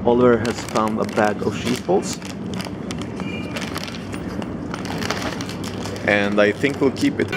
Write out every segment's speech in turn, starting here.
Oliver has found a bag of cheese balls. And I think we'll keep it.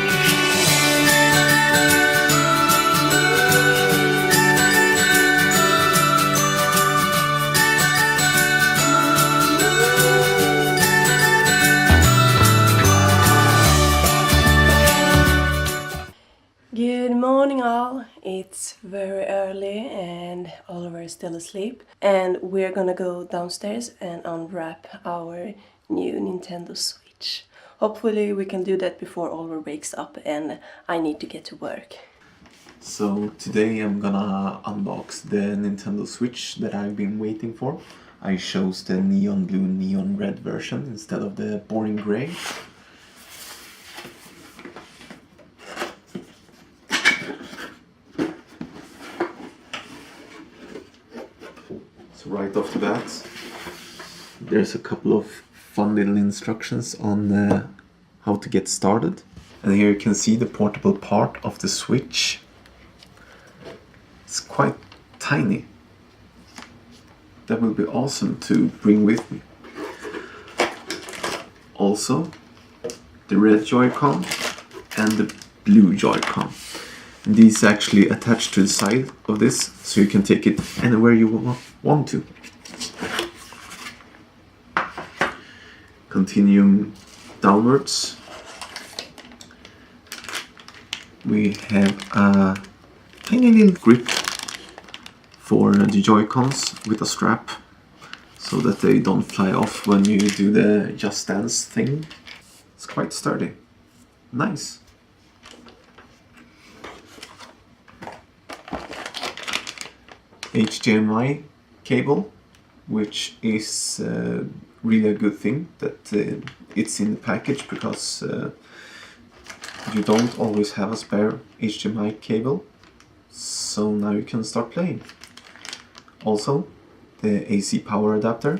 Good morning all, it's very early and Oliver is still asleep and we're gonna go downstairs and unwrap our new Nintendo Switch. Hopefully we can do that before Oliver wakes up and I need to get to work. So today I'm gonna unbox the Nintendo Switch that I've been waiting for. I chose the neon blue, neon red version instead of the boring gray. So right off the bat, there's a couple of fun little instructions on how to get started. And here you can see the portable part of the Switch. It's quite tiny. That will be awesome to bring with me. Also, the red Joy-Con and the blue Joy-Con. These actually attach to the side of this, so you can take it anywhere you want to. Continuing downwards, we have a tiny little grip for the Joy-Cons with a strap, so that they don't fly off when you do the Just Dance thing. It's quite sturdy. Nice. HDMI cable, which is really a good thing that it's in the package, because you don't always have a spare HDMI cable, so now you can start playing. Also, the AC power adapter.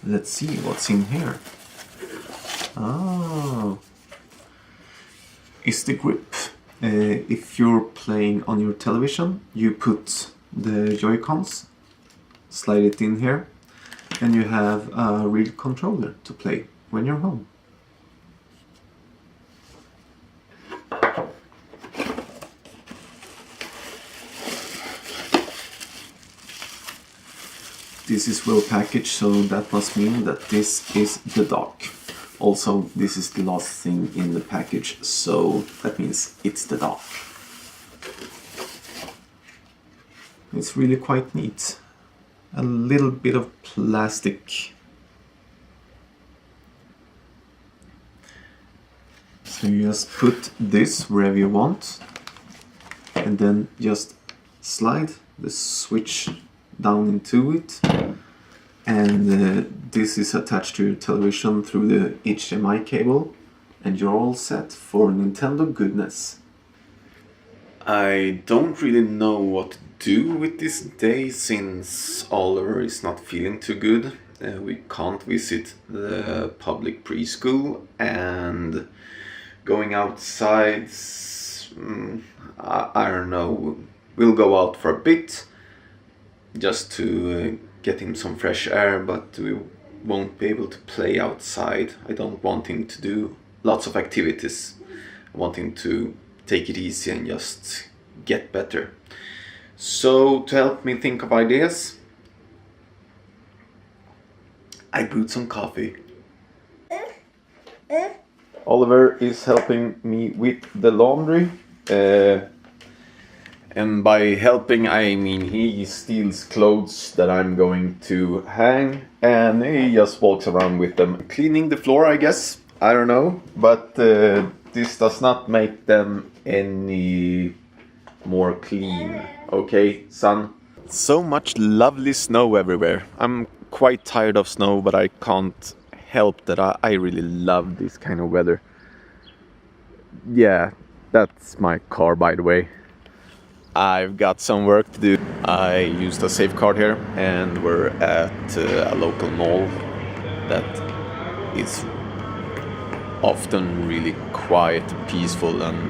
Let's see what's in here. Oh, it's the grip. If you're playing on your television, you put the Joy-Cons, slide it in here, and you have a real controller to play when you're home. This is well packaged, so that must mean that this is the dock. Also, this is the last thing in the package, so that means it's the dock. It's really quite neat. A little bit of plastic. So you just put this wherever you want, and then just slide the Switch down into it. And this is attached to your television through the HDMI cable, and you're all set for Nintendo goodness. I don't really know what to do with this day, since Oliver is not feeling too good. We can't visit the public preschool, and going outside, I don't know, we'll go out for a bit just to get him some fresh air, but we won't be able to play outside. I don't want him to do lots of activities. I want him to take it easy and just get better. So to help me think of ideas, I brewed some coffee. Oliver is helping me with the laundry. And by helping, I mean he steals clothes that I'm going to hang, and he just walks around with them. Cleaning the floor, I guess. I don't know. But this does not make them any more clean. Okay, son? So much lovely snow everywhere. I'm quite tired of snow, but I can't help that I really love this kind of weather. Yeah, that's my car, by the way. I've got some work to do. I used a safe card here, and we're at a local mall that is often really quiet, peaceful, and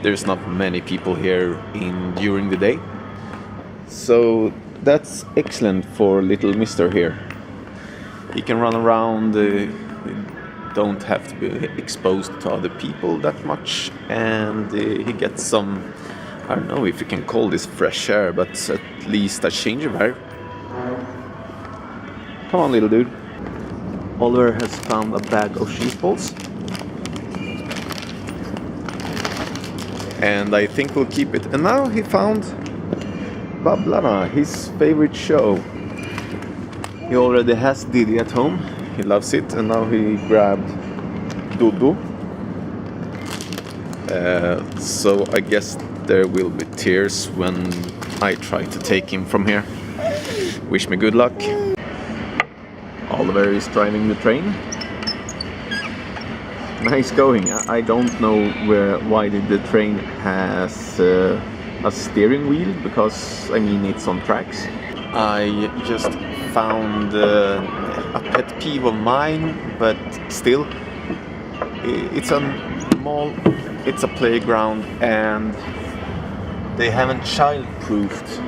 there's not many people here during the day. So that's excellent for little mister here. He can run around, don't have to be exposed to other people that much, and he gets some, I don't know if you can call this fresh air, but at least a change of air. Come on, little dude. Oliver has found a bag of sheep balls. And I think we'll keep it. And now he found Bablana, his favorite show. He already has Didi at home. He loves it. And now he grabbed Dodo. So I guess there will be tears when I try to take him from here. Wish me good luck. Oliver is driving the train. Nice going. I don't know why the train has a steering wheel, because I mean it's on tracks. I just found a pet peeve of mine, but still, it's a mall, it's a playground, and they haven't child-proofed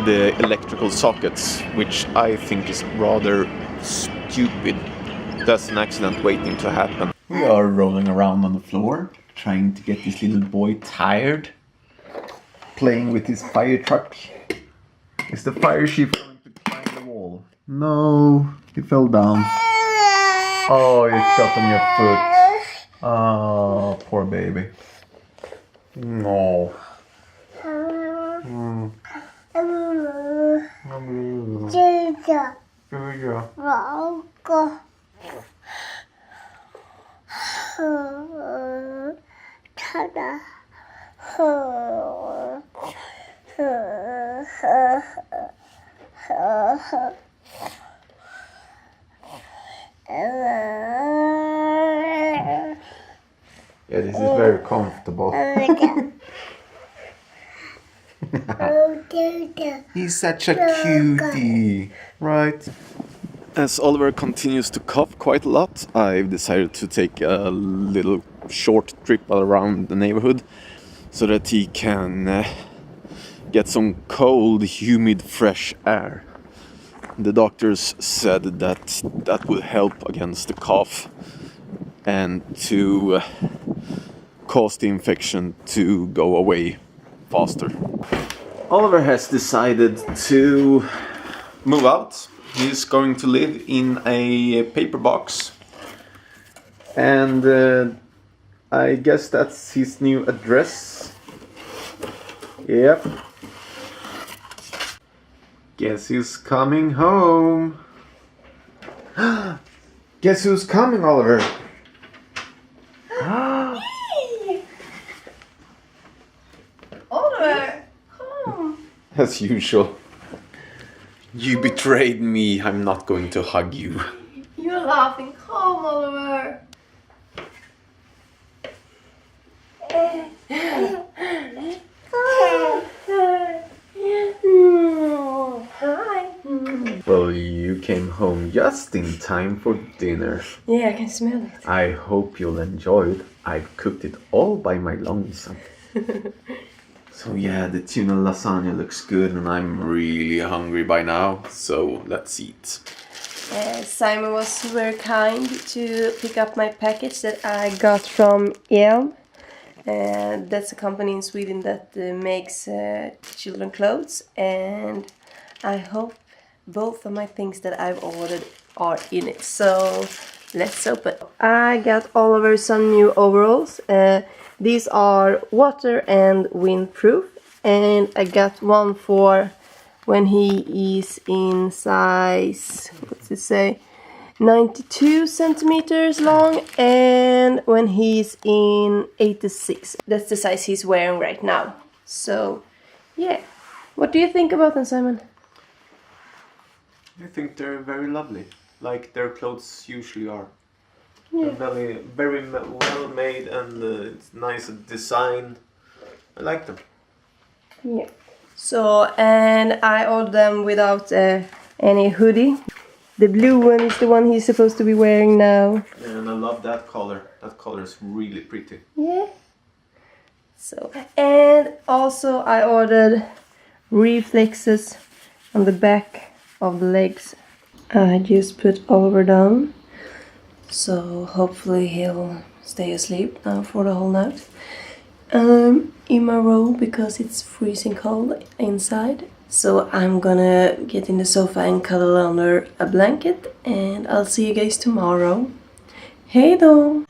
the electrical sockets, which I think is rather stupid. That's an accident waiting to happen. We are rolling around on the floor, trying to get this little boy tired, playing with his fire truck. Is the fire chief going to climb the wall? No, he fell down. Oh, you got on your foot. Oh, poor baby. No. Yeah, this is very comfortable. He's such a cutie, right? As Oliver continues to cough quite a lot, I've decided to take a little short trip around the neighborhood so that he can get some cold, humid, fresh air. The doctors said that that will help against the cough and to cause the infection to go away faster. Oliver has decided to move out. He's going to live in a paper box, and I guess that's his new address. Yep. Guess who's coming home? Guess who's coming, Oliver? Oliver, come. As usual. You betrayed me. I'm not going to hug you. You're laughing. Come, Oliver. Hi. Well, you came home just in time for dinner. Yeah, I can smell it. I hope you'll enjoy it. I've cooked it all by my lonesome. So yeah, the tuna lasagna looks good and I'm really hungry by now, so let's eat. Simon was very kind to pick up my package that I got from Elm. That's a company in Sweden that makes children clothes, and I hope both of my things that I've ordered are in it. So let's open. I got Oliver some new overalls. These are water and windproof, and I got one for when he is in size, what's it say, 92 centimeters long, and when he's in 86. That's the size he's wearing right now. So, yeah. What do you think about them, Simon? I think they're very lovely, like their clothes usually are. Yeah. They're very well made, and it's nice design. I like them. Yeah. So, and I ordered them without any hoodie. The blue one is the one he's supposed to be wearing now. And I love that color. That color is really pretty. Yeah. So, and also I ordered reflexes on the back of the legs. I just put Oliver down, so hopefully he'll stay asleep now for the whole night. I'm in my robe because it's freezing cold inside, so I'm gonna get in the sofa and cuddle under a blanket, and I'll see you guys tomorrow. Hej då!